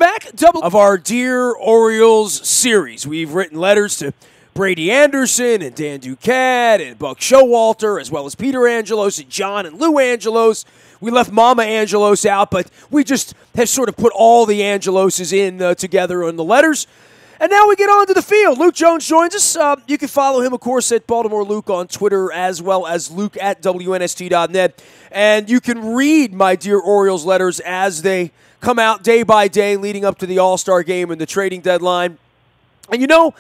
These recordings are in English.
back. Double of our Dear Orioles series. We've written letters to Brady Anderson and Dan Duquette and Buck Showalter, as well as Peter Angelos and John and Lou Angelos. We left Mama Angelos out, but we just have sort of put all the Angeloses in together on the letters. And now we get on to the field. Luke Jones joins us. You can follow him, of course, at Baltimore Luke on Twitter, as well as Luke at WNST.net. And you can read my Dear Orioles letters as they come out day by day leading up to the All-Star game and the trading deadline. And you know,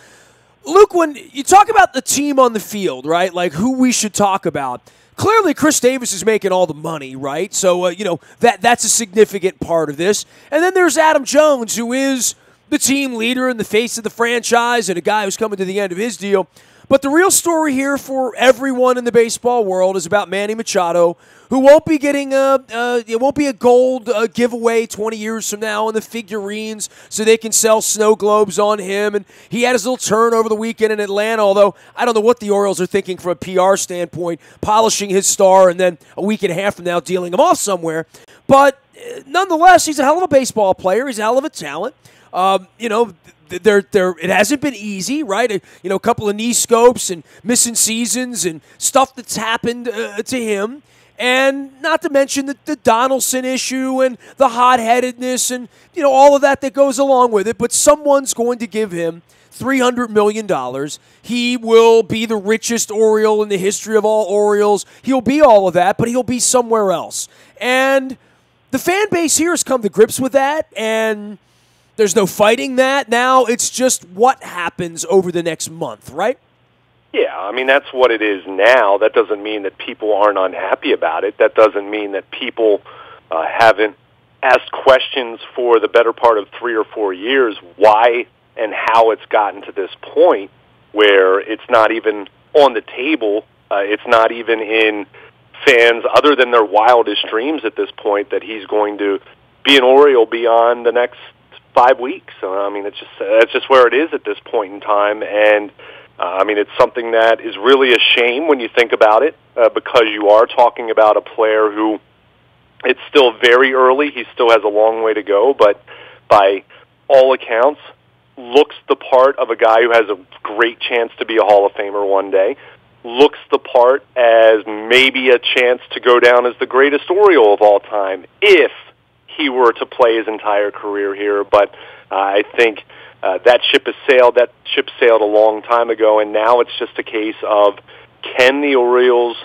Luke, when you talk about the team on the field, right, like who we should talk about, clearly Chris Davis is making all the money, right? So, that's a significant part of this. And then there's Adam Jones, who is the team leader and the face of the franchise and a guy who's coming to the end of his deal. But the real story here for everyone in the baseball world is about Manny Machado, who won't be getting it won't be a gold giveaway 20 years from now in the figurines so they can sell snow globes on him. And he had his little turn over the weekend in Atlanta, although I don't know what the Orioles are thinking from a PR standpoint, polishing his star and then a week and a half from now dealing him off somewhere. But nonetheless, he's a hell of a baseball player. He's a hell of a talent. It hasn't been easy, right? A couple of knee scopes and missing seasons and stuff that's happened to him. And not to mention the Donaldson issue and the hot-headedness and, all of that goes along with it. But someone's going to give him $300 million. He will be the richest Oriole in the history of all Orioles. He'll be all of that, but he'll be somewhere else. And the fan base here has come to grips with that, and there's no fighting that. Now it's just what happens over the next month, right? Yeah, I mean, that's what it is now. That doesn't mean that people aren't unhappy about it. That doesn't mean that people haven't asked questions for the better part of 3 or 4 years why and how it's gotten to this point where it's not even on the table. It's not even in fans, other than their wildest dreams at this point, that he's going to be an Oriole beyond the next 5 weeks. So, I mean, that's just where it is at this point in time. And it's something that is really a shame when you think about it, because you are talking about a player who, it's still very early. He still has a long way to go, but by all accounts, looks the part of a guy who has a great chance to be a Hall of Famer one day, looks the part as maybe a chance to go down as the greatest Oriole of all time if he were to play his entire career here. But I think that ship has sailed. That ship sailed a long time ago, and now it's just a case of, can the Orioles,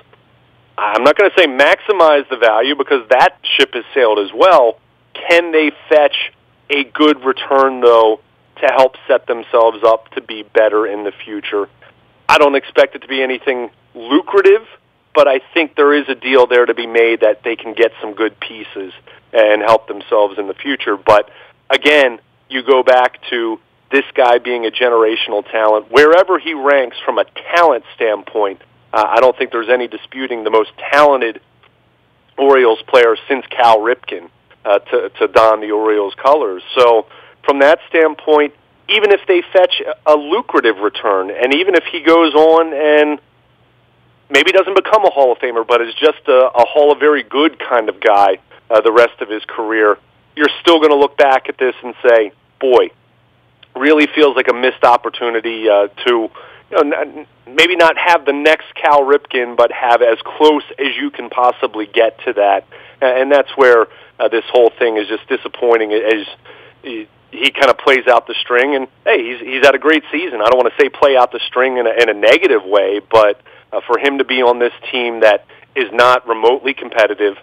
I'm not going to say maximize the value because that ship has sailed as well. Can they fetch a good return, though, to help set themselves up to be better in the future? I don't expect it to be anything lucrative, but I think there is a deal there to be made that they can get some good pieces and help themselves in the future. But again, you go back to this guy being a generational talent. Wherever he ranks from a talent standpoint, I don't think there's any disputing the most talented Orioles player since Cal Ripken to don the Orioles colors. So from that standpoint, even if they fetch a lucrative return, and even if he goes on and maybe doesn't become a Hall of Famer, but is just a Hall of Very Good kind of guy the rest of his career, you're still going to look back at this and say, boy, really feels like a missed opportunity to maybe not have the next Cal Ripken, but have as close as you can possibly get to that. And that's where this whole thing is just disappointing as he kind of plays out the string. And, hey, he's had a great season. I don't want to say play out the string in a negative way, but for him to be on this team that is not remotely competitive,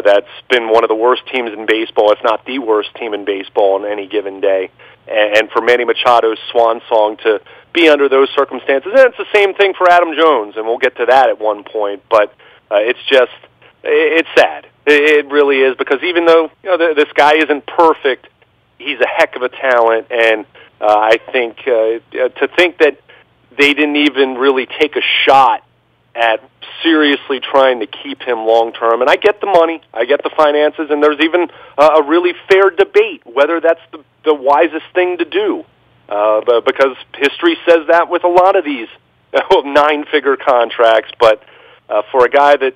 that's been one of the worst teams in baseball, if not the worst team in baseball on any given day. And for Manny Machado's swan song to be under those circumstances, and it's the same thing for Adam Jones, and we'll get to that at one point, but it's sad. It really is, because even though this guy isn't perfect, he's a heck of a talent, and I think to think that they didn't even really take a shot at seriously trying to keep him long-term. And I get the money, I get the finances, and there's even a really fair debate whether that's the wisest thing to do, because history says that with a lot of these 9-figure contracts. But for a guy that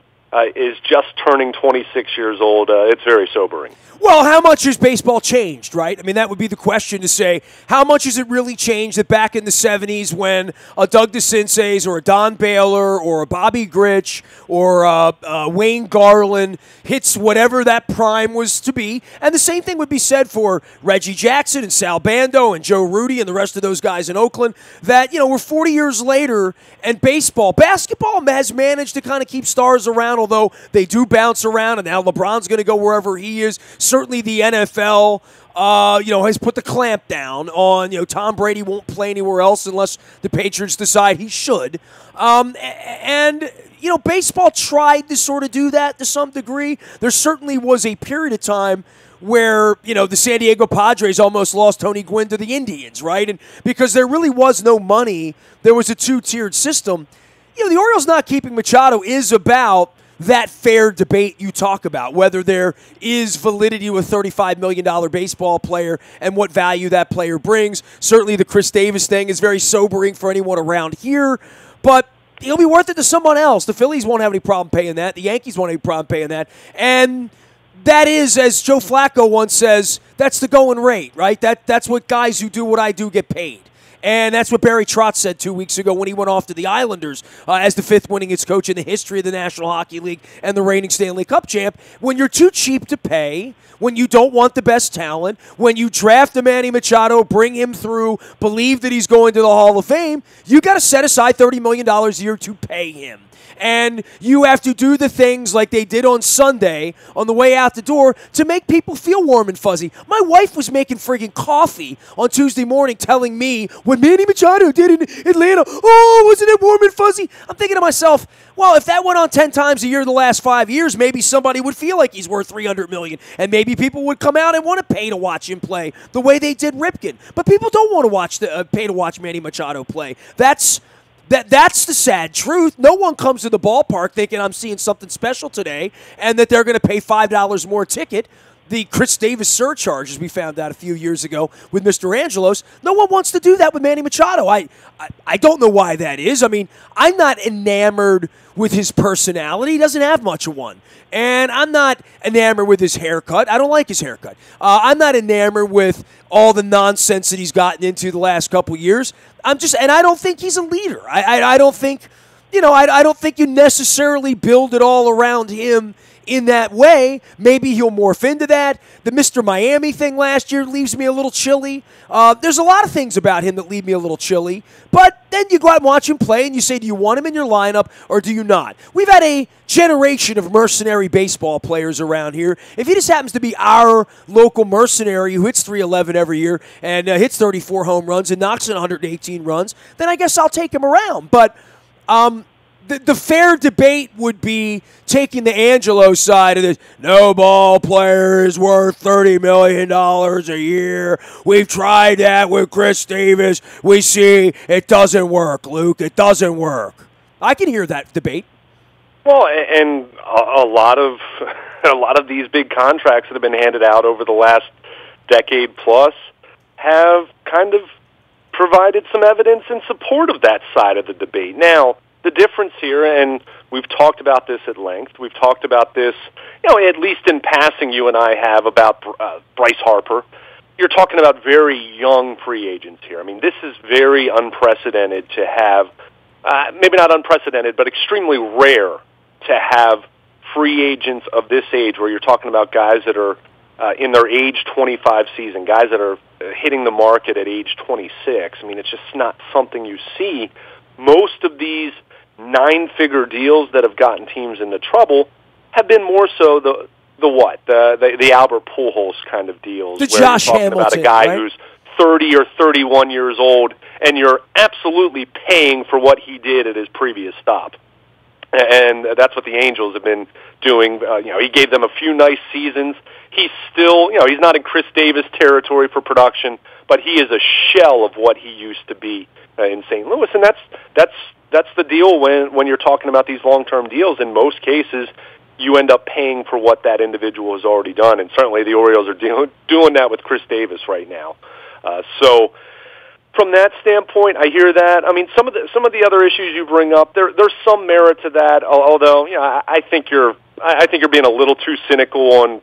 is just turning 26 years old. It's very sobering. Well, how much has baseball changed, right? I mean, that would be the question to say, how much has it really changed that back in the 70s when a Doug DeCinces or a Don Baylor or a Bobby Grich or Wayne Garland hits whatever that prime was to be, and the same thing would be said for Reggie Jackson and Sal Bando and Joe Rudy and the rest of those guys in Oakland, that, we're 40 years later, and basketball has managed to kind of keep stars around, although they do bounce around, and now LeBron's going to go wherever he is. Certainly the NFL, has put the clamp down on, Tom Brady won't play anywhere else unless the Patriots decide he should. Baseball tried to sort of do that to some degree. There certainly was a period of time where, the San Diego Padres almost lost Tony Gwynn to the Indians, right? And because there really was no money, there was a two-tiered system. The Orioles not keeping Machado is about that fair debate you talk about, whether there is validity with a $35 million baseball player and what value that player brings. Certainly the Chris Davis thing is very sobering for anyone around here, but it'll be worth it to someone else. The Phillies won't have any problem paying that. The Yankees won't have any problem paying that. And that is, as Joe Flacco once says, that's the going rate, right? That's what guys who do what I do get paid. And that's what Barry Trotz said 2 weeks ago when he went off to the Islanders as the fifth winningest coach in the history of the National Hockey League and the reigning Stanley Cup champ. When you're too cheap to pay, when you don't want the best talent, when you draft a Manny Machado, bring him through, believe that he's going to the Hall of Fame, you got to set aside $30 million a year to pay him. And you have to do the things like they did on Sunday on the way out the door to make people feel warm and fuzzy. My wife was making friggin' coffee on Tuesday morning telling me what Manny Machado did in Atlanta. Oh, wasn't it warm and fuzzy? I'm thinking to myself, well, if that went on 10 times a year the last 5 years, maybe somebody would feel like he's worth $300 million, and maybe people would come out and want to pay to watch him play the way they did Ripken. But people don't want to pay to watch Manny Machado play. That's the sad truth. No one comes to the ballpark thinking I'm seeing something special today and that they're going to pay $5 more a ticket. The Chris Davis surcharge, as we found out a few years ago with Mr. Angelos, no one wants to do that with Manny Machado. I don't know why that is. I mean, I'm not enamored with his personality. He doesn't have much of one. And I'm not enamored with his haircut. I don't like his haircut. I'm not enamored with all the nonsense that he's gotten into the last couple years. And I don't think he's a leader. I don't think, I don't think you necessarily build it all around him in that way. Maybe he'll morph into that. The Mr. Miami thing last year leaves me a little chilly. There's a lot of things about him that leave me a little chilly. But then you go out and watch him play and you say, do you want him in your lineup or do you not? We've had a generation of mercenary baseball players around here. If he just happens to be our local mercenary who hits .311 every year and hits 34 home runs and knocks in 118 runs, then I guess I'll take him around. But the fair debate would be taking the Angelo side of this. No ball player is worth $30 million a year. We've tried that with Chris Davis. We see it doesn't work, Luke. It doesn't work. I can hear that debate. Well, and a lot of these big contracts that have been handed out over the last decade plus have kind of provided some evidence in support of that side of the debate. Now, the difference here, and we've talked about this at length, we've talked about this, at least in passing you and I have about Bryce Harper. You're talking about very young free agents here. I mean, this is very unprecedented to have, maybe not unprecedented, but extremely rare to have free agents of this age where you're talking about guys that are in their age 25 season, guys that are hitting the market at age 26. I mean, it's just not something you see. Most of these nine-figure deals that have gotten teams into trouble have been more so the Albert Pujols kind of deals. The where Josh you're talking Hamilton, about a guy right? who's 30 or 31 years old, and you're absolutely paying for what he did at his previous stop. And that's what the Angels have been doing. He gave them a few nice seasons. He's still, he's not in Chris Davis territory for production, but he is a shell of what he used to be in St. Louis. And that's the deal when you're talking about these long-term deals. In most cases, you end up paying for what that individual has already done. And certainly the Orioles are doing that with Chris Davis right now. So From that standpoint, I hear that. I mean, some of the other issues you bring up, there's some merit to that. Although, I think you're being a little too cynical on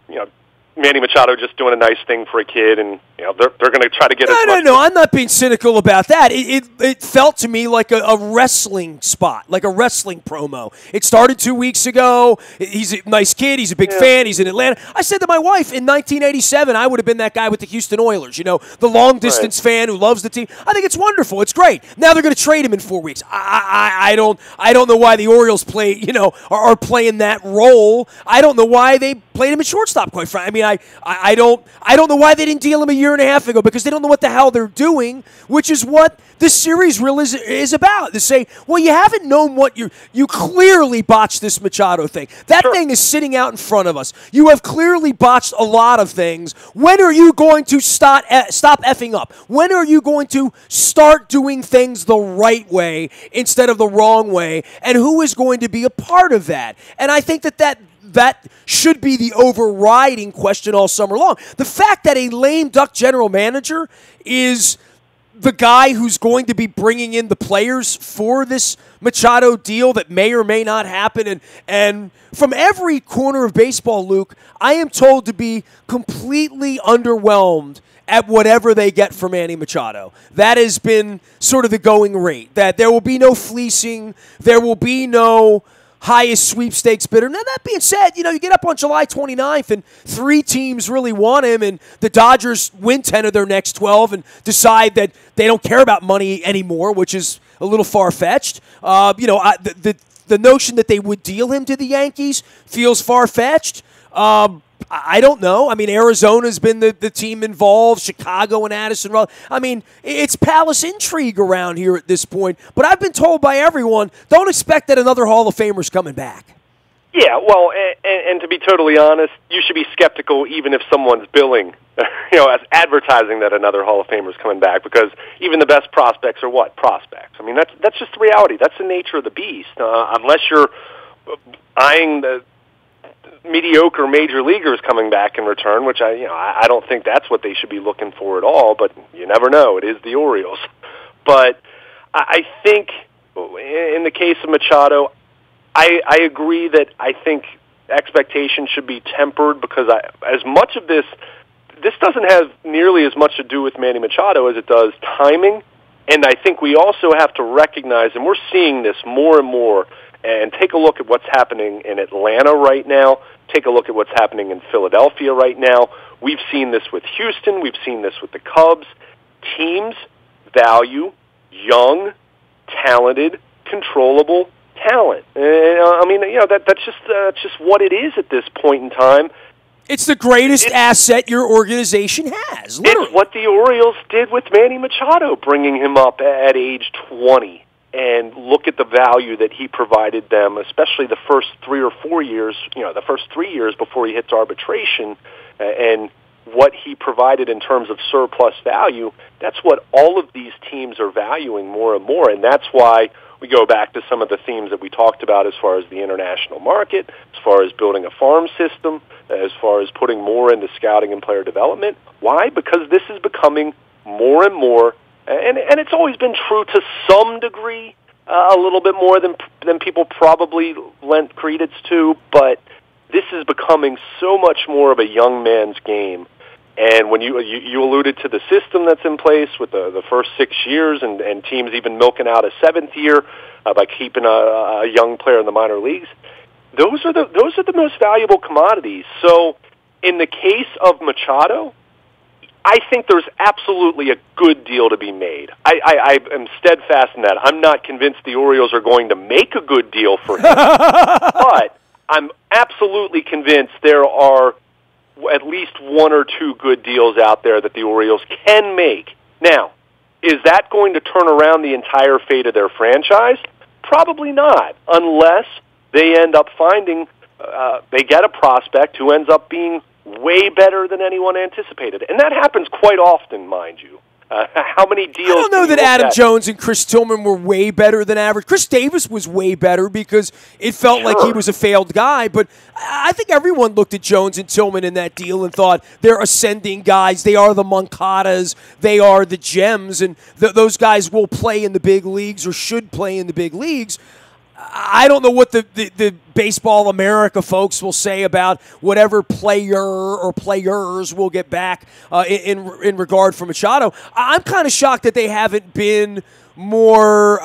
Manny Machado just doing a nice thing for a kid, and they're going to try to get No. I'm not being cynical about that. It felt to me like a wrestling spot, like a wrestling promo. It started 2 weeks ago. He's a nice kid. He's a big fan. He's in Atlanta. I said to my wife, in 1987, I would have been that guy with the Houston Oilers. The long distance fan who loves the team. I think it's wonderful. It's great. Now they're going to trade him in 4 weeks. I don't know why the Orioles are playing that role. I don't know why they played him at shortstop. Quite frankly, I mean, I don't know why they didn't deal him a year and a half ago, because they don't know what the hell they're doing, which is what this series really is about. To say, well, you haven't known what you clearly botched this Machado thing. That thing is sitting out in front of us. You have clearly botched a lot of things. When are you going to stop effing up? When are you going to start doing things the right way instead of the wrong way? And who is going to be a part of that? And I think that should be the overriding question all summer long. The fact that a lame duck general manager is the guy who's going to be bringing in the players for this Machado deal that may or may not happen. And from every corner of baseball, Luke, I am told to be completely underwhelmed at whatever they get for Manny Machado. That has been sort of the going rate, that there will be no fleecing, there will be no highest sweepstakes bidder. Now, that being said, you get up on July 29th and 3 teams really want him, and the Dodgers win 10 of their next 12 and decide that they don't care about money anymore, which is a little far-fetched. The notion that they would deal him to the Yankees feels far-fetched. I don't know. I mean, Arizona's been the team involved, Chicago and Addison. I mean, it's palace intrigue around here at this point. But I've been told by everyone, don't expect that another Hall of Famer's coming back. Yeah, well, and to be totally honest, you should be skeptical even if someone's billing, as advertising that another Hall of Famer's coming back, because even the best prospects are what? Prospects. I mean, that's just the reality. That's the nature of the beast. Unless you're eyeing the mediocre major leaguers coming back in return, which I don't think that's what they should be looking for at all, but you never know. It is the Orioles. But I think in the case of Machado, I agree that I think expectations should be tempered, because as much of this doesn't have nearly as much to do with Manny Machado as it does timing, and I think we also have to recognize, and we're seeing this more and more, and take a look at what's happening in Atlanta right now. Take a look at what's happening in Philadelphia right now. We've seen this with Houston. We've seen this with the Cubs. Teams value young, talented, controllable talent. I mean, that's just what it is at this point in time. It's the greatest asset your organization has, literally. It's what the Orioles did with Manny Machado, bringing him up at age 20. And look at the value that he provided them, especially the first 3 or 4 years, the first 3 years before he hits arbitration, and what he provided in terms of surplus value. That's what all of these teams are valuing more and more, and that's why we go back to some of the themes that we talked about as far as the international market, as far as building a farm system, as far as putting more into scouting and player development. Why? Because this is becoming more and more, and it's always been true to some degree, a little bit more than people probably lent credence to, but this is becoming so much more of a young man's game. And when you alluded to the system that's in place with the first 6 years, and teams even milking out a 7th year by keeping a young player in the minor leagues, those are the most valuable commodities. So in the case of Machado, I think there's absolutely a good deal to be made. I am steadfast in that. I'm not convinced the Orioles are going to make a good deal for him, but I'm absolutely convinced there are at least 1 or 2 good deals out there that the Orioles can make. Now, is that going to turn around the entire fate of their franchise? Probably not, unless they end up finding, they get a prospect who ends up being way better than anyone anticipated. And that happens quite often, mind you. How many deals? I don't know that Adam Jones and Chris Tillman were way better than average. Chris Davis was way better because it felt like he was a failed guy. But I think everyone looked at Jones and Tillman in that deal and thought they're ascending guys. They are the Moncadas. They are the gems. And those guys will play in the big leagues or should play in the big leagues. I don't know what the Baseball America folks will say about whatever player or players will get back in regard for Machado. I'm kind of shocked that they haven't been more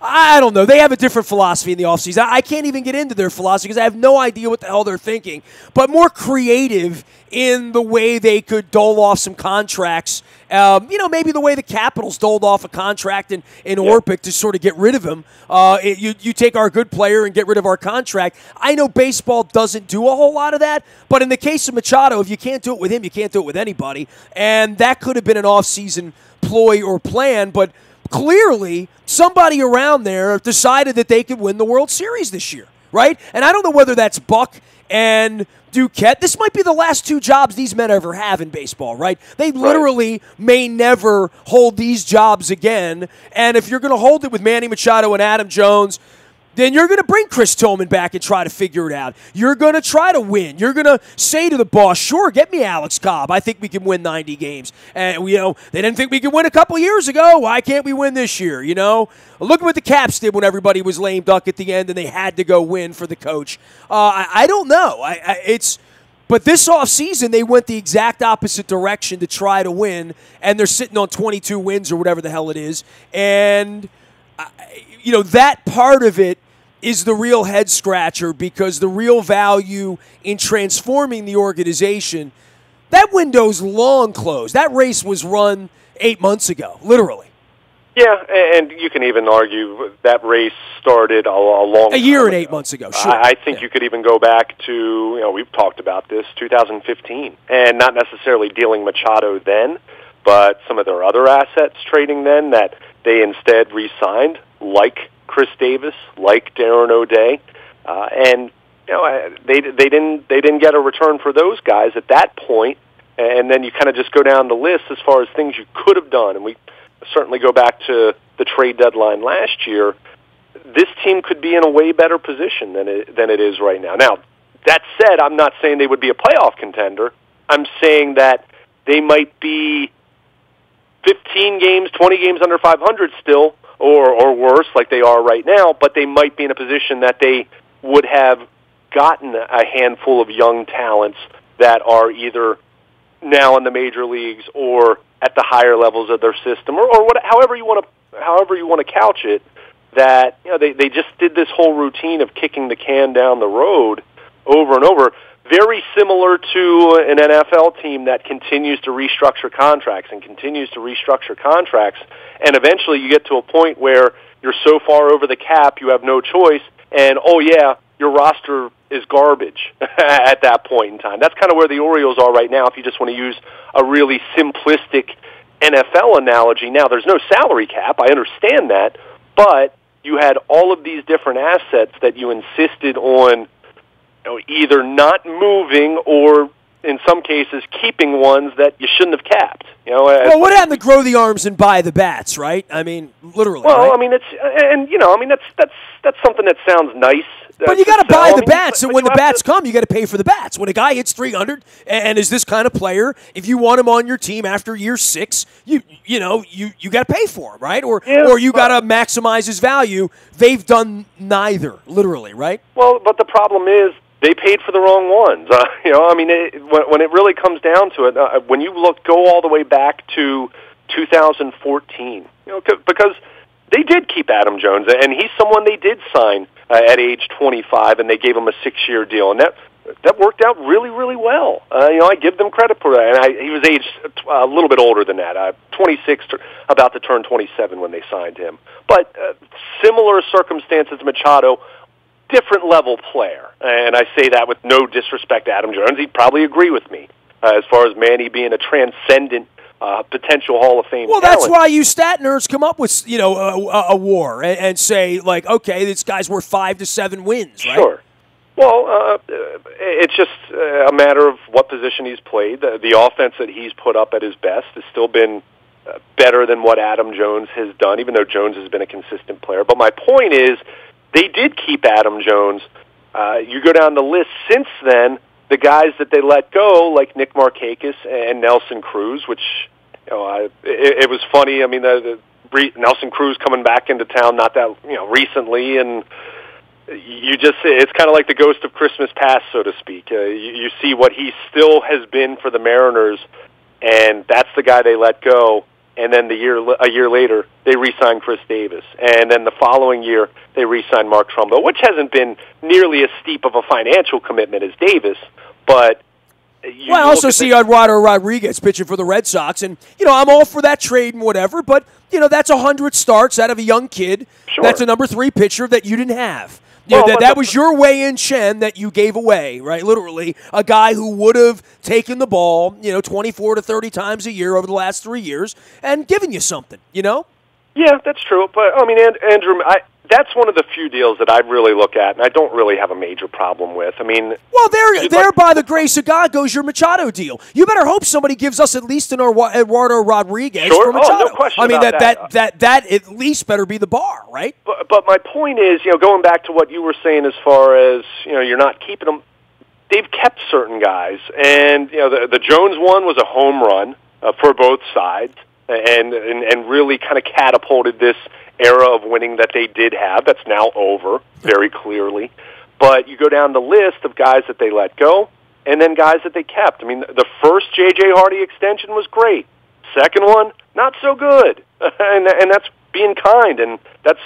I don't know. They have a different philosophy in the offseason. I can't even get into their philosophy because I have no idea what the hell they're thinking. But more creative in the way they could dole off some contracts. Maybe the way the Capitals doled off a contract in Orpik to sort of get rid of him. You take our good player and get rid of our contract. I know baseball doesn't do a whole lot of that, but in the case of Machado, if you can't do it with him, you can't do it with anybody. And that could have been an offseason ploy or plan, but clearly somebody around there decided that they could win the World Series this year, right? And I don't know whether that's Buck and Duquette. This might be the last two jobs these men ever have in baseball, right? They literally may never hold these jobs again. And if you're going to hold it with Manny Machado and Adam Jones, then you're going to bring Chris Tillman back and try to figure it out. You're going to try to win. You're going to say to the boss, sure, get me Alex Cobb. I think we can win 90 games. And, they didn't think we could win a couple years ago. Why can't we win this year, Look at what the Caps did when everybody was lame duck at the end and they had to go win for the coach. I don't know. But this offseason, they went the exact opposite direction to try to win, and they're sitting on 22 wins or whatever the hell it is. And, that part of it is the real head scratcher because the real value in transforming the organization, that window's long closed. That race was run 8 months ago, literally. Yeah, and you can even argue that race started a year and 8 months ago. Sure, I think you could even go back to we've talked about this 2015, and not necessarily dealing Machado then, but some of their other assets trading then that they instead re-signed, like Chris Davis, like Darren O'Day, and they didn't get a return for those guys at that point, and then you kind of just go down the list as far as things you could have done, and we certainly go back to the trade deadline last year. This team could be in a way better position than it is right now. Now, that said, I'm not saying they would be a playoff contender. I'm saying that they might be 15 games, 20 games under 500 still, or worse, like they are right now, but they might be in a position that they would have gotten a handful of young talents that are either now in the major leagues or at the higher levels of their system, or however you want to couch it. That they just did this whole routine of kicking the can down the road over and over. Very similar to an NFL team that continues to restructure contracts, and eventually you get to a point where you're so far over the cap you have no choice, and your roster is garbage at that point in time. That's kind of where the Orioles are right now, if you just want to use a really simplistic NFL analogy. Now, there's no salary cap, I understand that, but you had all of these different assets that you insisted on either not moving or, in some cases, keeping ones that you shouldn't have capped. Well, what happened to grow the arms and buy the bats, right? I mean, literally. Well, right? That's something that sounds nice. But you got to buy the bats, and when the bats come, you got to pay for the bats. When a guy hits 300 and is this kind of player, if you want him on your team after year 6, you got to pay for him, right? Or you got to maximize his value. They've done neither, literally, right? Well, but the problem is they paid for the wrong ones. When it really comes down to it, when you go all the way back to 2014, because they did keep Adam Jones, and he's someone they did sign at age 25, and they gave him a 6-year deal, and that worked out really, really well. I give them credit for that. And he was aged a little bit older than that, 26, about to turn 27 when they signed him. But similar circumstances to Machado, different level player. And I say that with no disrespect to Adam Jones. He'd probably agree with me as far as Manny being a transcendent potential Hall of Fame talent. That's why you stat nerds come up with a war and say, like, okay, this guy's worth 5 to 7 wins, right? Sure. Well, it's just a matter of what position he's played. The offense that he's put up at his best has still been better than what Adam Jones has done, even though Jones has been a consistent player. But my point is, they did keep Adam Jones. You go down the list since then, the guys that they let go, like Nick Markakis and Nelson Cruz, which it was funny. I mean, the Nelson Cruz coming back into town not that recently, and it's kind of like the ghost of Christmas past, so to speak. You see what he still has been for the Mariners, and that's the guy they let go. And then a year later, they re-signed Chris Davis. And then the following year, they re-signed Mark Trumbo, which hasn't been nearly as steep of a financial commitment as Davis. But I also see Eduardo Rodriguez pitching for the Red Sox. And, I'm all for that trade and whatever. But, that's 100 starts out of a young kid. Sure. That's a number 3 pitcher that you didn't have. That was your Wei-In Chen that you gave away, right? Literally, a guy who would have taken the ball, 24 to 30 times a year over the last 3 years and given you something, Yeah, that's true. But, Andrew, that's one of the few deals that I really look at, and I don't really have a major problem with. Well, there by the grace of God goes your Machado deal. You better hope somebody gives us at least an Eduardo Rodriguez for Machado. No question about that at least better be the bar, right? But my point is, going back to what you were saying as far as, you're not keeping them, they've kept certain guys. And, the Jones one was a home run for both sides and really kind of catapulted this era of winning that they did have. That's now over, very clearly. But you go down the list of guys that they let go and then guys that they kept. The first J.J. Hardy extension was great. Second one, not so good. and that's being kind, and that's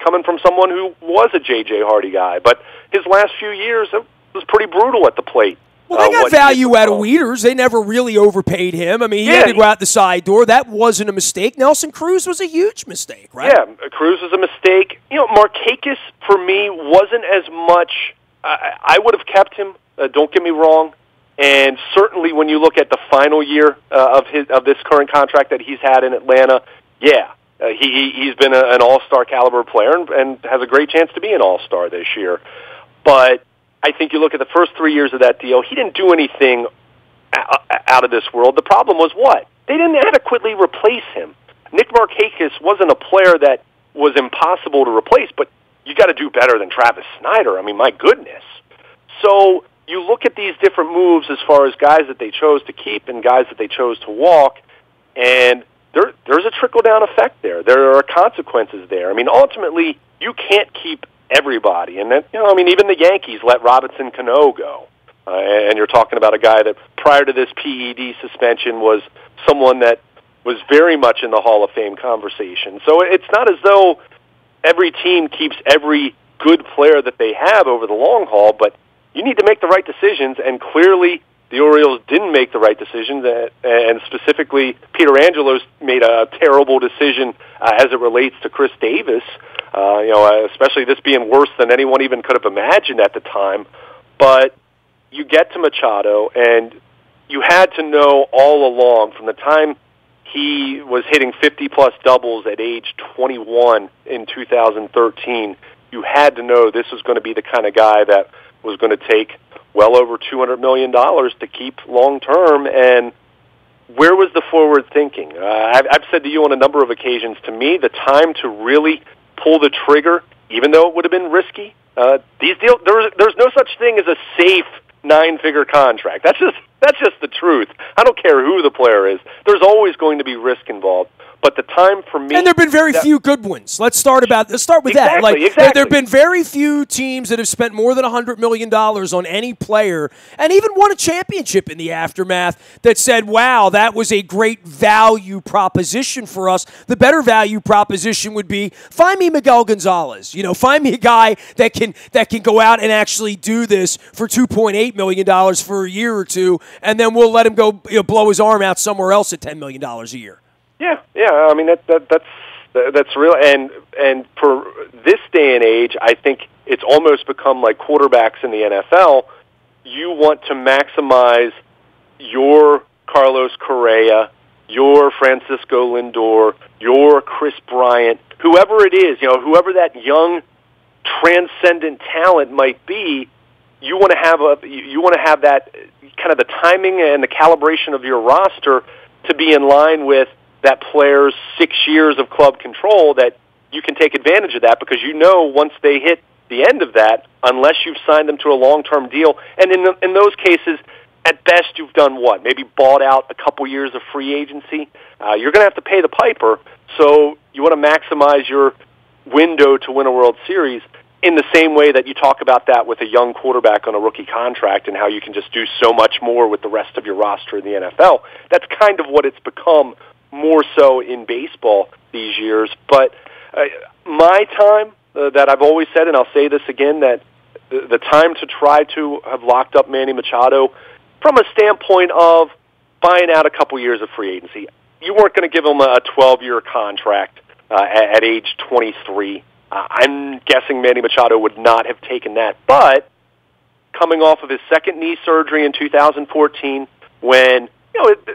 coming from someone who was a J.J. Hardy guy. But his last few years, it was pretty brutal at the plate. Well, they got value out of Wieters. They never really overpaid him. He had to go out the side door. That wasn't a mistake. Nelson Cruz was a huge mistake, right? Yeah, Cruz was a mistake. Markakis, for me, wasn't as much. I would have kept him, don't get me wrong. And certainly when you look at the final year of this current contract that he's had in Atlanta, he's been an all-star caliber player and has a great chance to be an all-star this year. But I think you look at the first 3 years of that deal, he didn't do anything out of this world. The problem was what? They didn't adequately replace him. Nick Markakis wasn't a player that was impossible to replace, but you got to do better than Travis Snyder. My goodness. So you look at these different moves as far as guys that they chose to keep and guys that they chose to walk, and there's a trickle-down effect there. There are consequences there. Ultimately, you can't keep everybody. And that, even the Yankees let Robinson Cano go. And you're talking about a guy that prior to this PED suspension was someone that was very much in the Hall of Fame conversation. So it's not as though every team keeps every good player that they have over the long haul, but you need to make the right decisions, and clearly the Orioles didn't make the right decisions, and specifically Peter Angelos made a terrible decision as it relates to Chris Davis, especially this being worse than anyone even could have imagined at the time. But you get to Machado, and you had to know all along from the time he was hitting 50-plus doubles at age 21 in 2013, you had to know this was going to be the kind of guy that was going to take well over $200 million to keep long-term. And where was the forward thinking? I've said to you on a number of occasions, to me, the time to really pull the trigger, even though it would have been risky, these deals, there's no such thing as a safe 9-figure contract. That's just the truth. I don't care who the player is. There's always going to be risk involved. But the time for me... And there have been very few good ones. Let's start with that. Exactly. There have been very few teams that have spent more than $100 million on any player and even won a championship in the aftermath that said, wow, that was a great value proposition for us. The better value proposition would be, find me Miguel Gonzalez. Find me a guy that can go out and actually do this for $2.8 million for a year or two, and then we'll let him go blow his arm out somewhere else at $10 million a year. Yeah. That's real. And for this day and age, I think it's almost become like quarterbacks in the NFL. You want to maximize your Carlos Correa, your Francisco Lindor, your Chris Bryant, whoever it is, whoever that young transcendent talent might be. You want to have that kind of the timing and the calibration of your roster to be in line with that player's 6 years of club control, that you can take advantage of that, because you know once they hit the end of that, unless you've signed them to a long-term deal, and in those cases, at best you've done what? Maybe bought out a couple years of free agency. You're going to have to pay the piper, so you want to maximize your window to win a World Series in the same way that you talk about that with a young quarterback on a rookie contract and how you can just do so much more with the rest of your roster in the NFL. That's kind of what it's become more so in baseball these years. But my time, that I've always said, and I'll say this again, that the time to try to have locked up Manny Machado from a standpoint of buying out a couple years of free agency. You weren't going to give him a 12-year contract at age 23. I'm guessing Manny Machado would not have taken that. But coming off of his second knee surgery in 2014, when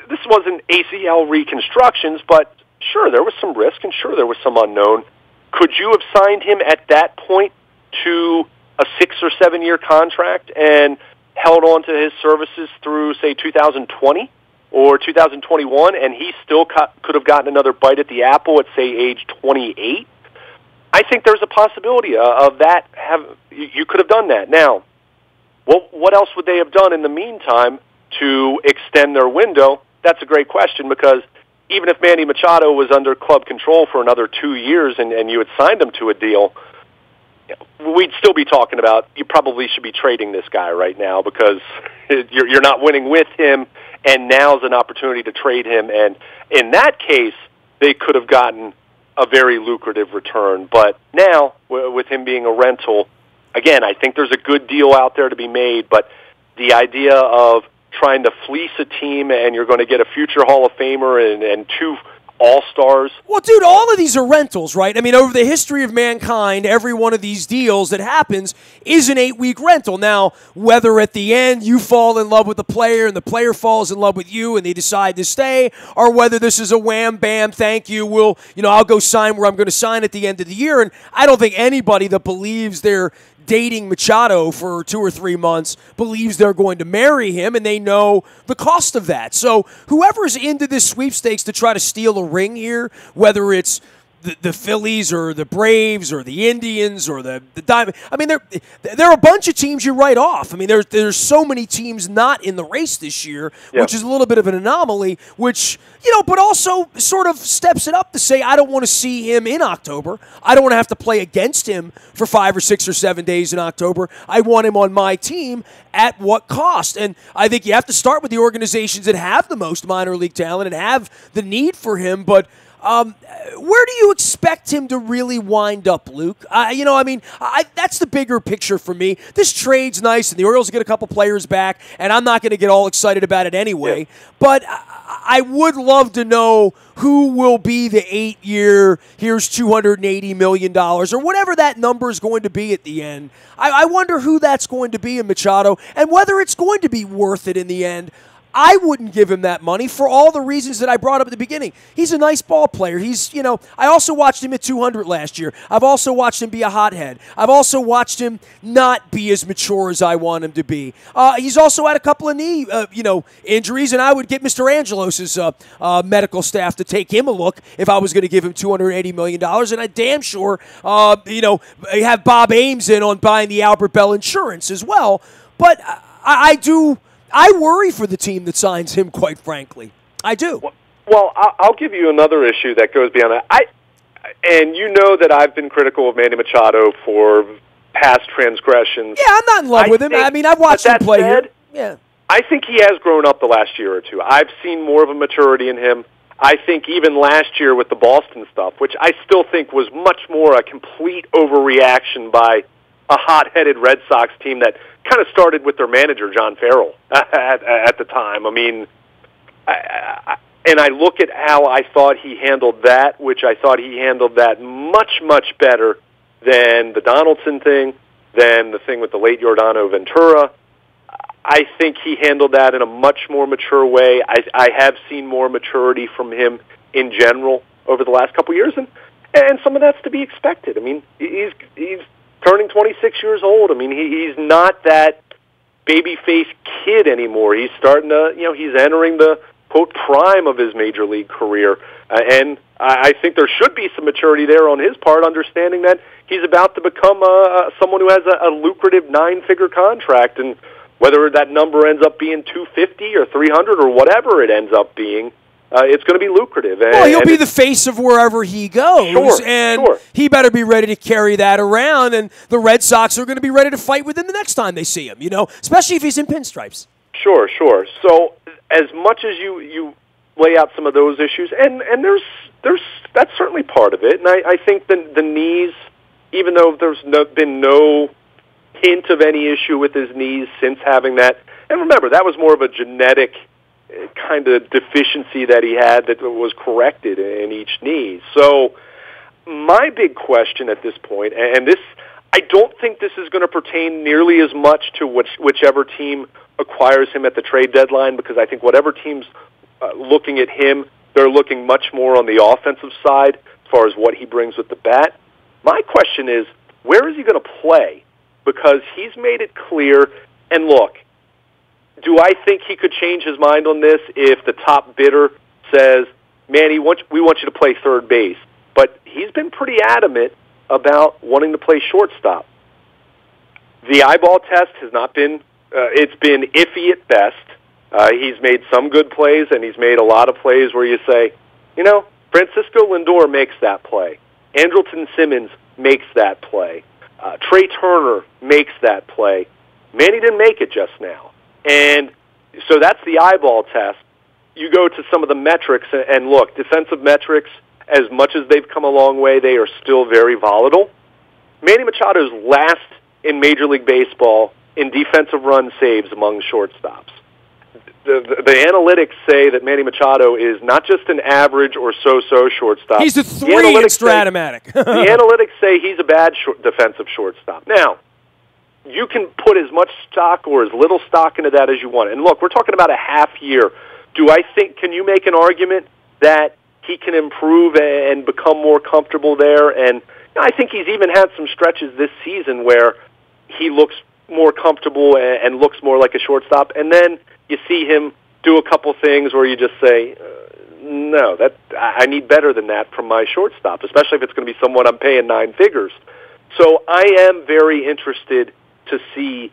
this wasn't ACL reconstructions, but sure, there was some risk, and sure, there was some unknown. Could you have signed him at that point to a 6 or 7 year contract and held on to his services through, say, 2020 or 2021, and he still could have gotten another bite at the apple at, say, age 28? I think there's a possibility of that. You could have done that. Now, what else would they have done in the meantime to extend their window? That's a great question, because even if Manny Machado was under club control for another 2 years and you had signed him to a deal, we'd still be talking about you probably should be trading this guy right now, because you're not winning with him, and now's an opportunity to trade him. And in that case, they could have gotten a very lucrative return. But now, with him being a rental, again, I think there's a good deal out there to be made, but the idea of trying to fleece a team and you're going to get a future Hall of Famer and 2 All-Stars. Well, dude, all of these are rentals, right? I mean, over the history of mankind, every one of these deals that happens is an 8-week rental. Now, whether at the end you fall in love with the player and the player falls in love with you and they decide to stay, or whether this is a wham, bam, thank you, I'll go sign where I'm going to sign at the end of the year. And I don't think anybody that believes they're dating Machado for 2 or 3 months believes they're going to marry him, and they know the cost of that. So whoever's into this sweepstakes to try to steal a ring here, whether it's the Phillies or the Braves or the Indians or the Diamond, I mean, there are a bunch of teams you write off. I mean, there's so many teams not in the race this year, which is a little bit of an anomaly, which, but also sort of steps it up to say, I don't want to see him in October. I don't want to have to play against him for 5 or 6 or 7 days in October. I want him on my team at what cost? And I think you have to start with the organizations that have the most minor league talent and have the need for him, but where do you expect him to really wind up, Luke? That's the bigger picture for me. This trade's nice, and the Orioles get a couple players back, and I'm not going to get all excited about it anyway. Yeah. But I would love to know who will be the 8-year, here's $280 million, or whatever that number is going to be at the end. I wonder who that's going to be in Machado, and whether it's going to be worth it in the end. I wouldn't give him that money for all the reasons that I brought up at the beginning. He's a nice ball player. I also watched him at 200 last year. I've also watched him be a hothead. I've also watched him not be as mature as I want him to be. He's also had a couple of knee, injuries, and I would get Mr. Angelos' medical staff to take him a look if I was going to give him $280 million, and I'm damn sure, have Bob Ames in on buying the Albert Bell insurance as well. But I worry for the team that signs him, quite frankly. I do. Well, I'll give you another issue that goes beyond that. And you know that I've been critical of Manny Machado for past transgressions. Yeah, I'm not in love with him. I've watched him play here. Yeah. I think he has grown up the last year or two. I've seen more of a maturity in him. I think even last year with the Boston stuff, which I still think was much more a complete overreaction by a hot-headed Red Sox team that kind of started with their manager, John Farrell, at the time. I mean, and I look at how I thought he handled that, which I thought he handled that much, much better than the Donaldson thing, than the thing with the late Yordano Ventura. I think he handled that in a much more mature way. I have seen more maturity from him in general over the last couple of years, and some of that's to be expected. I mean, he's turning 26 years old. I mean, he's not that baby-faced kid anymore. He's starting to, he's entering the quote, prime of his major league career. And I think there should be some maturity there on his part, understanding that he's about to become someone who has a lucrative 9-figure contract, and whether that number ends up being $250 or $300 or whatever it ends up being, it's going to be lucrative. Well, he'll be the face of wherever he goes, he better be ready to carry that around, and the Red Sox are going to be ready to fight with him the next time they see him, especially if he's in pinstripes. Sure. So as much as you lay out some of those issues, and there's that's certainly part of it, and I think the knees, even though there's been no hint of any issue with his knees since having that, and remember, that was more of a genetic kind of deficiency that he had that was corrected in each knee. So my big question at this point, and this, I don't think this is going to pertain nearly as much to whichever team acquires him at the trade deadline, because I think whatever team's looking at him, they're looking much more on the offensive side as far as what he brings with the bat. My question is, where is he going to play? Because he's made it clear, and look, do I think he could change his mind on this if the top bidder says, Manny, we want you to play third base? But he's been pretty adamant about wanting to play shortstop. The eyeball test has not been, it's been iffy at best. He's made some good plays, and he's made a lot of plays where you say, Francisco Lindor makes that play. Andrelton Simmons makes that play. Trey Turner makes that play. Manny didn't make it just now. And so that's the eyeball test. You go to some of the metrics, and look, defensive metrics, as much as they've come a long way, they are still very volatile. Manny Machado is last in Major League Baseball in defensive run saves among shortstops. The analytics say that Manny Machado is not just an average or so-so shortstop. He's a 3 in Stratomatic. The analytics say he's a bad defensive shortstop. Now, you can put as much stock or as little stock into that as you want. And look, we're talking about a half year. Can you make an argument that he can improve and become more comfortable there? And I think he's even had some stretches this season where he looks more comfortable and looks more like a shortstop. And then you see him do a couple things where you just say, no, I need better than that from my shortstop, especially if it's going to be someone I'm paying 9 figures. So I am very interested to see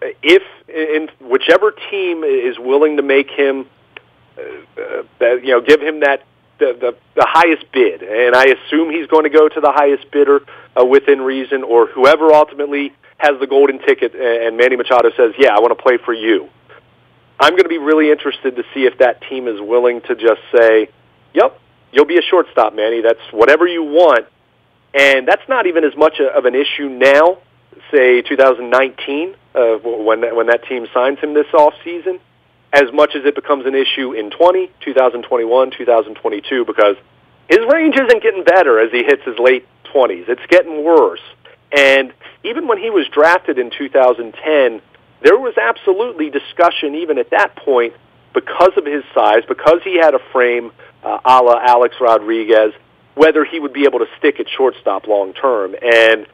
if in whichever team is willing to make him, give him that the highest bid, and I assume he's going to go to the highest bidder within reason, or whoever ultimately has the golden ticket, and Manny Machado says, yeah, I want to play for you. I'm going to be really interested to see if that team is willing to just say, yep, you'll be a shortstop, Manny. That's whatever you want. And that's not even as much of an issue now, say 2019, when that team signs him this offseason, as much as it becomes an issue in 2021, 2022, because his range isn't getting better as he hits his late 20s. It's getting worse. And even when he was drafted in 2010, there was absolutely discussion even at that point because of his size, because he had a frame a la Alex Rodriguez, whether he would be able to stick at shortstop long term. And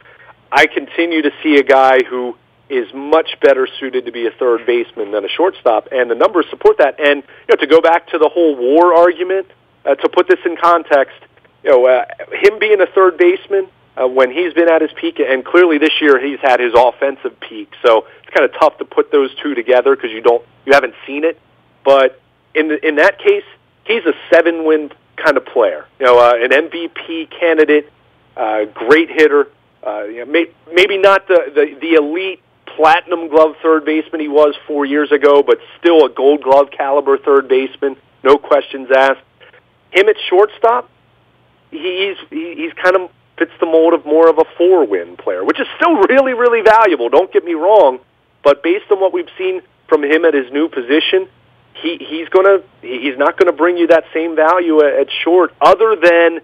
I continue to see a guy who is much better suited to be a third baseman than a shortstop, and the numbers support that. And to go back to the whole WAR argument, to put this in context, him being a third baseman when he's been at his peak, and clearly this year he's had his offensive peak, so it's kind of tough to put those two together because you haven't seen it. But in that case, he's a 7-win kind of player, an MVP candidate, great hitter. Maybe not the elite platinum glove third baseman he was 4 years ago, but still a gold glove caliber third baseman, no questions asked. Him at shortstop, he's kind of fits the mold of more of a 4-win player, which is still really, really valuable, don't get me wrong, but based on what we've seen from him at his new position, he's not going to bring you that same value at short, other than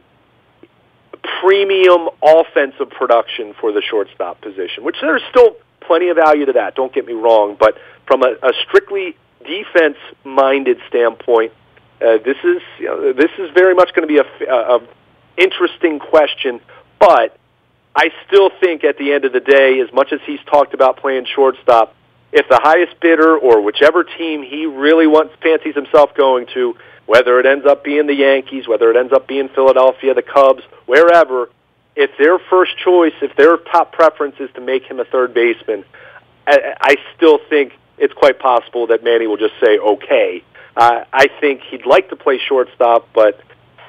premium offensive production for the shortstop position, which there's still plenty of value to that, don't get me wrong, but from a strictly defense-minded standpoint, this is very much going to be a interesting question, but I still think at the end of the day, as much as he's talked about playing shortstop, if the highest bidder or whichever team he really fancies himself going to, whether it ends up being the Yankees, whether it ends up being Philadelphia, the Cubs, wherever, if their first choice, if their top preference is to make him a third baseman, I still think it's quite possible that Manny will just say, okay. I think he'd like to play shortstop, but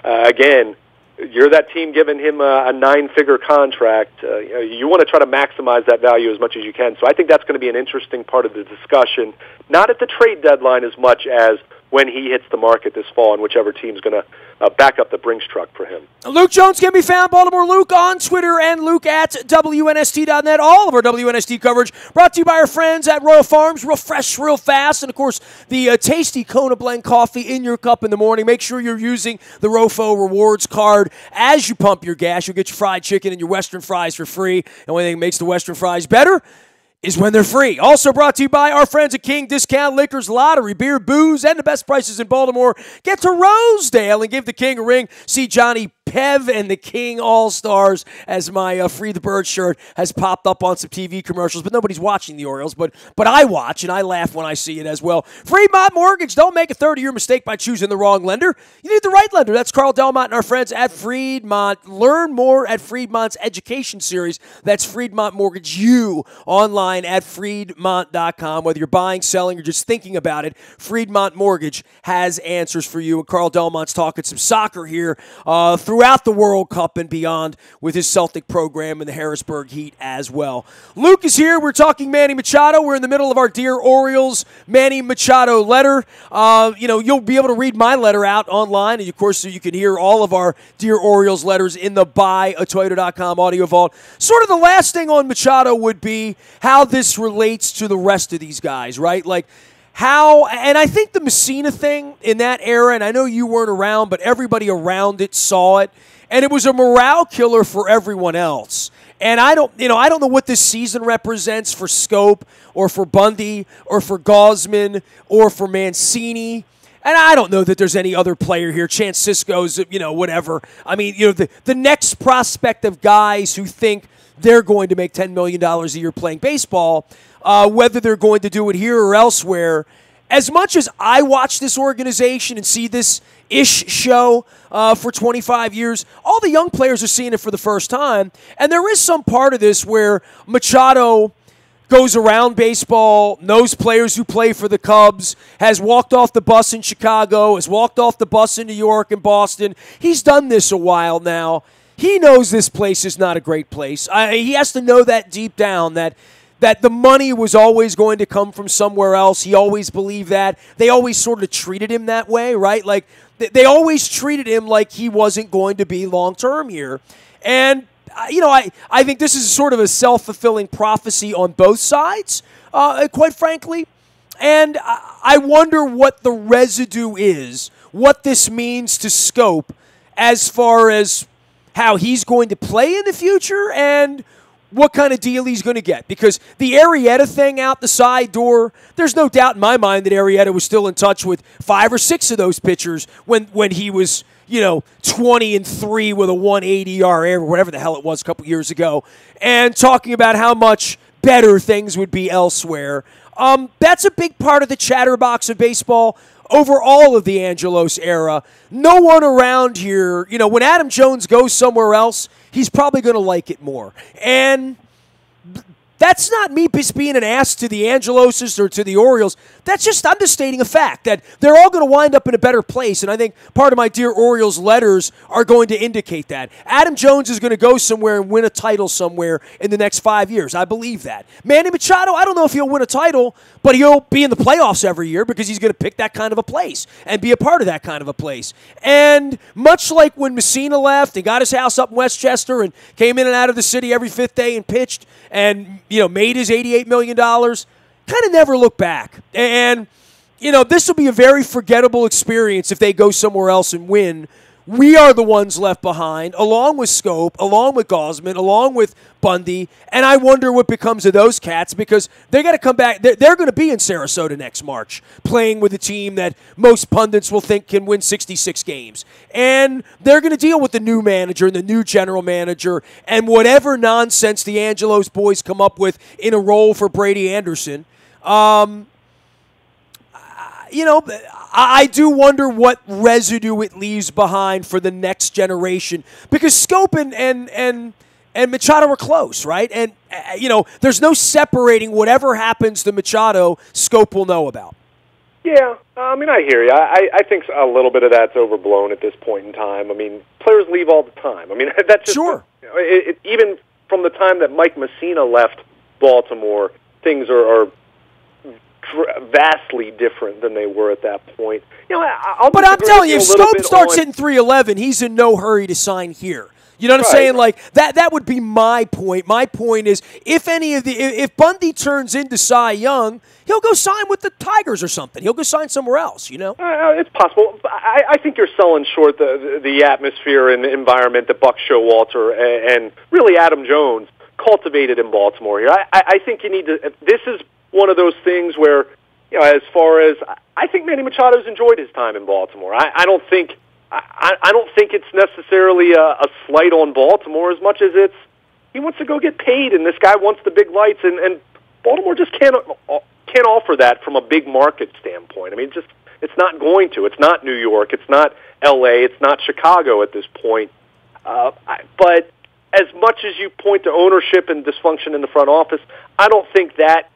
again, you're that team giving him a 9-figure contract. You want to try to maximize that value as much as you can. So I think that's going to be an interesting part of the discussion, not at the trade deadline as much as when he hits the market this fall and whichever team's going to back up the Brinks truck for him. Luke Jones can be found, Baltimore Luke, on Twitter, and Luke at WNST.net. All of our WNST coverage brought to you by our friends at Royal Farms. Real fresh, real fast, and, of course, the tasty Kona Blend coffee in your cup in the morning. Make sure you're using the ROFO Rewards card as you pump your gas. You'll get your fried chicken and your Western fries for free. The only thing that makes the Western fries better is when they're free. Also brought to you by our friends at King Discount Liquors, Lottery, Beer, Booze, and the best prices in Baltimore. Get to Rosedale and give the King a ring. See Johnny Pev and the King All-Stars as my Free the Bird shirt has popped up on some TV commercials, but nobody's watching the Orioles, but I watch, and I laugh when I see it as well. Freedmont Mortgage, don't make a 30-year mistake by choosing the wrong lender. You need the right lender. That's Carl Delmont and our friends at Freedmont. Learn more at Freedmont's education series. That's Freedmont Mortgage U, online at Freedmont.com. Whether you're buying, selling, or just thinking about it, Freedmont Mortgage has answers for you. And Carl Delmont's talking some soccer here throughout the World Cup and beyond with his Celtic program and the Harrisburg Heat as well. Luke is here. We're talking Manny Machado. We're in the middle of our Dear Orioles Manny Machado letter. You'll be able to read my letter out online, and of course, so you can hear all of our Dear Orioles letters in the buyatoyota.com audio vault. Sort of the last thing on Machado would be how this relates to the rest of these guys, right? Like, how, and I think the Messina thing in that era, and I know you weren't around, but everybody around it saw it, and it was a morale killer for everyone else. And I don't know what this season represents for Scope or for Bundy or for Gosman or for Mancini. And I don't know that there's any other player here. Chance Cisco's, whatever. I mean, the next prospect of guys who think they're going to make $10 million a year playing baseball, whether they're going to do it here or elsewhere. As much as I watch this organization and see this ish show for 25 years, all the young players are seeing it for the first time. And there is some part of this where Machado goes around baseball, knows players who play for the Cubs, has walked off the bus in Chicago, has walked off the bus in New York and Boston. He's done this a while now. He knows this place is not a great place. He has to know that deep down, that the money was always going to come from somewhere else. He always believed that. They always sort of treated him that way, right? Like, they always treated him like he wasn't going to be long-term here. And, I think this is sort of a self-fulfilling prophecy on both sides, quite frankly. And I wonder what the residue is, what this means to Scope as far as how he's going to play in the future and what kind of deal he's going to get. Because the Arrieta thing out the side door, there's no doubt in my mind that Arrieta was still in touch with 5 or 6 of those pitchers when he was, 20-3 with a 180 ERA or whatever the hell it was a couple years ago, and talking about how much better things would be elsewhere. That's a big part of the chatterbox of baseball over all of the Angelos era. No one around here, when Adam Jones goes somewhere else, he's probably going to like it more. And that's not me just being an ass to the Angeloses or to the Orioles. I'm just stating a fact that they're all going to wind up in a better place, and I think part of my Dear Orioles letters are going to indicate that. Adam Jones is going to go somewhere and win a title somewhere in the next 5 years. I believe that. Manny Machado, I don't know if he'll win a title, but he'll be in the playoffs every year because he's going to pick that kind of a place and be a part of that kind of a place. And much like when Messina left and got his house up in Westchester and came in and out of the city every 5th day and pitched and made his $88 million, kind of never look back. And, this will be a very forgettable experience if they go somewhere else and win. We are the ones left behind, along with Scope, along with Gosman, along with Bundy, and I wonder what becomes of those cats because they're going to come back. They're going to be in Sarasota next March, playing with a team that most pundits will think can win 66 games. And they're going to deal with the new manager and the new general manager and whatever nonsense the Angelos boys come up with in a role for Brady Anderson. I do wonder what residue it leaves behind for the next generation, because Scope and Machado are close, right? And, there's no separating whatever happens to Machado, Scope will know about. Yeah, I hear you. I think a little bit of that's overblown at this point in time. Players leave all the time. That's just... Sure. Even from the time that Mike Messina left Baltimore, things are vastly different than they were at that point. But I'm telling you, if Scope starts hitting 311, he's in no hurry to sign here. You know what I'm saying? Like that would be my point. My point is, if Bundy turns into Cy Young, he'll go sign with the Tigers or something. He'll go sign somewhere else. It's possible. I think you're selling short the atmosphere and the environment that Buck Showalter and really Adam Jones cultivated in Baltimore here. I think you need to. This is one of those things where, as far as I think Manny Machado's enjoyed his time in Baltimore. I don't think it's necessarily a slight on Baltimore as much as it's he wants to go get paid, and this guy wants the big lights, and Baltimore just can't offer that from a big market standpoint. It's not going to. It's not New York. It's not L.A. It's not Chicago at this point. But as much as you point to ownership and dysfunction in the front office, I don't think that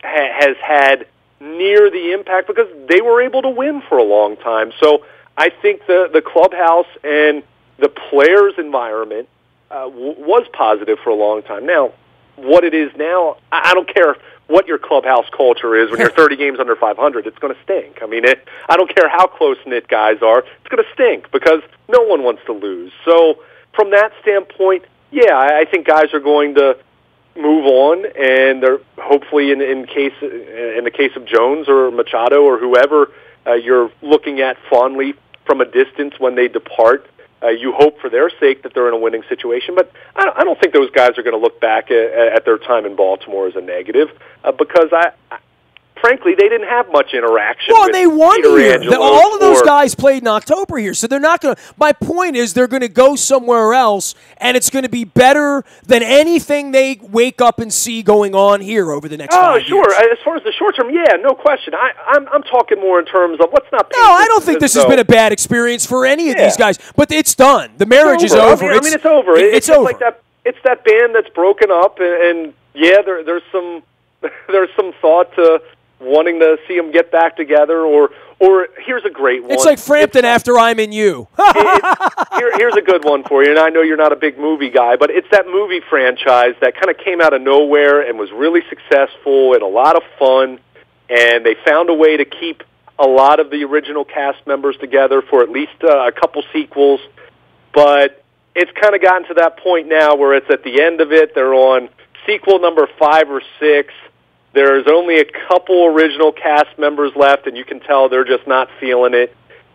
has had near the impact, because they were able to win for a long time. So I think the clubhouse and the players' environment was positive for a long time. Now, what it is now, I don't care what your clubhouse culture is when you're 30 games under 500. It's going to stink. I don't care how close-knit guys are. It's going to stink because no one wants to lose. So from that standpoint, yeah, I think guys are going to move on, and they're hopefully in the case of Jones or Machado or whoever you're looking at fondly from a distance when they depart. You hope for their sake that they're in a winning situation, but I don't think those guys are going to look back at their time in Baltimore as a negative, because frankly, they didn't have much interaction. Well, with they won Peter here. Angelos All of those guys played in October here, so they're not going to. My point is, they're going to go somewhere else, and it's going to be better than anything they wake up and see going on here over the next 5 years. Oh, sure. As far as the short term, yeah, no question. I'm talking more in terms of let's not. No, I don't think this has been a bad experience for any of these guys, but it's done. The marriage is over. It's over. It's over. Like that. It's that band that's broken up, and yeah, there's some thought to wanting to see them get back together, or here's a great one. It's like Frampton after I'm in You. Here's a good one for you, and I know you're not a big movie guy, but it's that movie franchise that kind of came out of nowhere and was really successful and a lot of fun, and they found a way to keep a lot of the original cast members together for at least a couple sequels, but it's kind of gotten to that point now where it's at the end of it. They're on sequel number 5 or 6. There's only a couple original cast members left, and you can tell they're just not feeling it.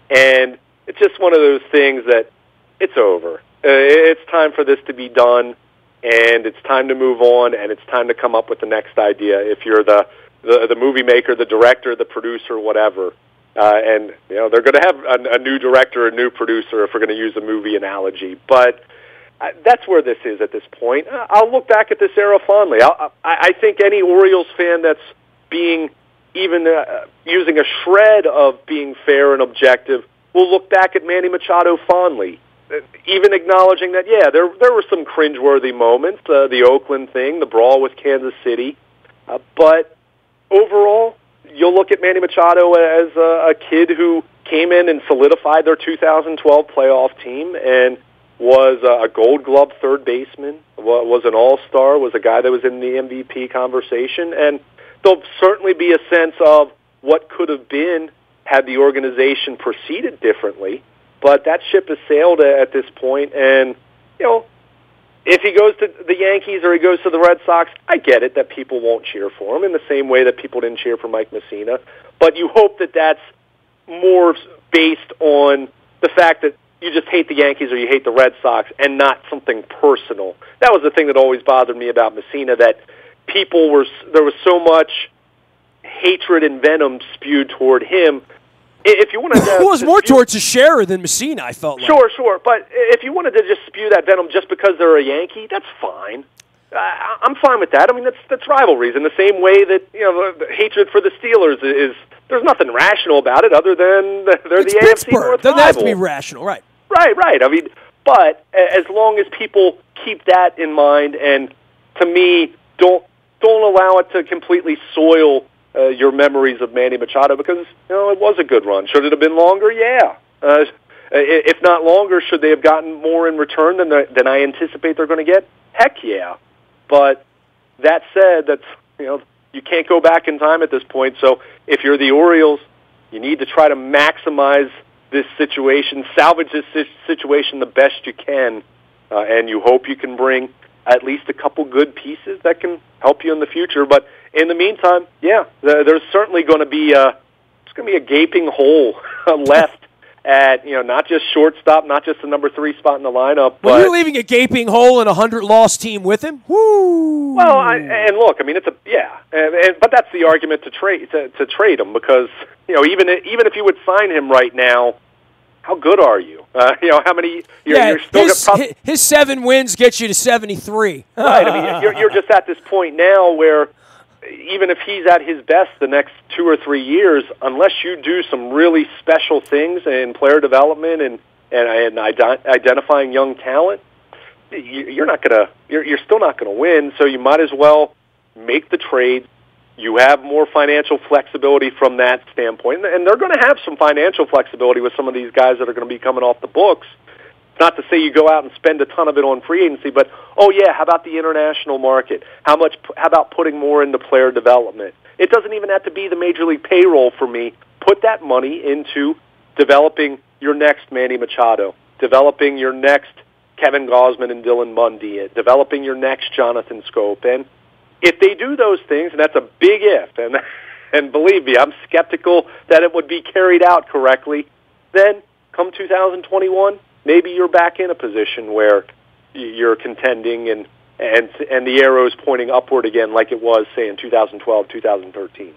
And it's just one of those things that it's over. It's time for this to be done, and it's time to move on, and it's time to come up with the next idea if you're the movie maker, the director, the producer, whatever. And they're going to have a new director, a new producer, if we're going to use a movie analogy. But that's where this is at this point. I'll look back at this era fondly. I think any Orioles fan that's being even using a shred of being fair and objective will look back at Manny Machado fondly, even acknowledging that, yeah, there were some cringeworthy moments, the Oakland thing, the brawl with Kansas City. But overall, you'll look at Manny Machado as a kid who came in and solidified their 2012 playoff team and was a Gold Glove third baseman, was an all-star, was a guy that was in the MVP conversation, and there'll certainly be a sense of what could have been had the organization proceeded differently, but that ship has sailed at this point, and, if he goes to the Yankees or he goes to the Red Sox, I get it that people won't cheer for him in the same way that people didn't cheer for Mike Messina, but you hope that that's more based on the fact that you just hate the Yankees or you hate the Red Sox and not something personal. That was the thing that always bothered me about Messina, that there was so much hatred and venom spewed toward him. If you wanted to, it was more towards Teixeira than Messina, I felt like. Sure, but if you wanted to just spew that venom just because they're a Yankee, that's fine. I'm fine with that. I mean, that's rivalries in the same way that the hatred for the Steelers is. There's nothing rational about it other than they're it's the Pittsburgh. AFC North Doesn't rival. have to be rational, right? Right. I mean, but as long as people keep that in mind, and to me, don't allow it to completely soil your memories of Manny Machado, because it was a good run. Should it have been longer? Yeah. If not longer, should they have gotten more in return than I anticipate they're going to get? Heck yeah. But that said, you can't go back in time at this point. So if you're the Orioles, you need to try to maximize this situation, salvage this situation the best you can, and you hope you can bring at least a couple good pieces that can help you in the future. But in the meantime, there's certainly going to be a gaping hole left at not just shortstop, not just the number 3 spot in the lineup. Well, you're leaving a gaping hole in a 100-loss team with him. Woo! Well, and look, I mean, but that's the argument to trade him, because even if you would sign him right now, how good are you? How many? You're still his 7 wins get you to 73. Right. I mean, you're just at this point now where even if he's at his best the next 2 or 3 years, unless you do some really special things in player development and identifying young talent, you're still not gonna win. So you might as well make the trade. You have more financial flexibility from that standpoint, and they're going to have some financial flexibility with some of these guys that are going to be coming off the books. Not to say you go out and spend a ton of it on free agency, but how about the international market? How about putting more into player development? It doesn't even have to be the major league payroll for me. Put that money into developing your next Manny Machado, developing your next Kevin Gausman and Dylan Bundy, developing your next Jonathan Scope. And if they do those things, and that's a big if, and believe me, I'm skeptical that it would be carried out correctly, then come 2021, maybe you're back in a position where you're contending and the arrow's pointing upward again like it was, say, in 2012, 2013.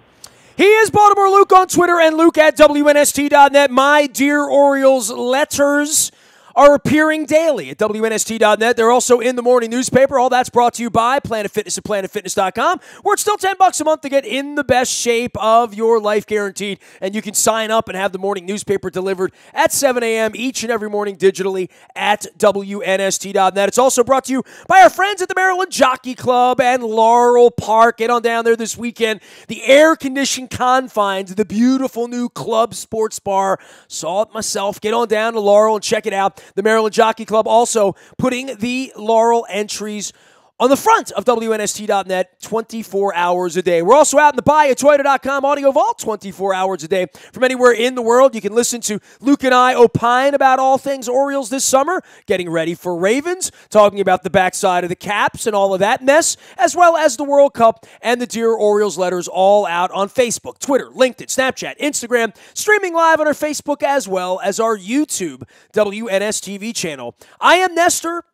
He is Baltimore Luke on Twitter and Luke at WNST.net. My Dear Orioles letters are appearing daily at WNST.net. They're also in the morning newspaper. All that's brought to you by Planet Fitness at PlanetFitness.com, where it's still $10 a month to get in the best shape of your life, guaranteed. And you can sign up and have the morning newspaper delivered at 7 a.m. each and every morning digitally at WNST.net. It's also brought to you by our friends at the Maryland Jockey Club and Laurel Park. Get on down there this weekend. The air-conditioned confines of the beautiful new Club Sports Bar. Saw it myself. Get on down to Laurel and check it out. The Maryland Jockey Club also putting the Laurel entries on the front of WNST.net 24 hours a day. We're also out in the buyatoyota.com audio vault 24 hours a day. From anywhere in the world, you can listen to Luke and I opine about all things Orioles this summer, getting ready for Ravens, talking about the backside of the Caps and all of that mess, as well as the World Cup and the Dear Orioles letters, all out on Facebook, Twitter, LinkedIn, Snapchat, Instagram, streaming live on our Facebook as well as our YouTube WNSTV channel. I am Nestor.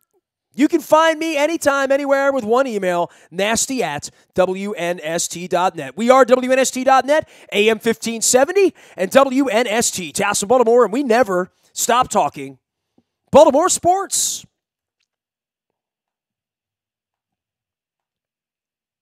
You can find me anytime, anywhere with one email, nasty@WNST.net. We are WNST.net, AM 1570, and WNST, Tassel, Baltimore, and we never stop talking Baltimore sports.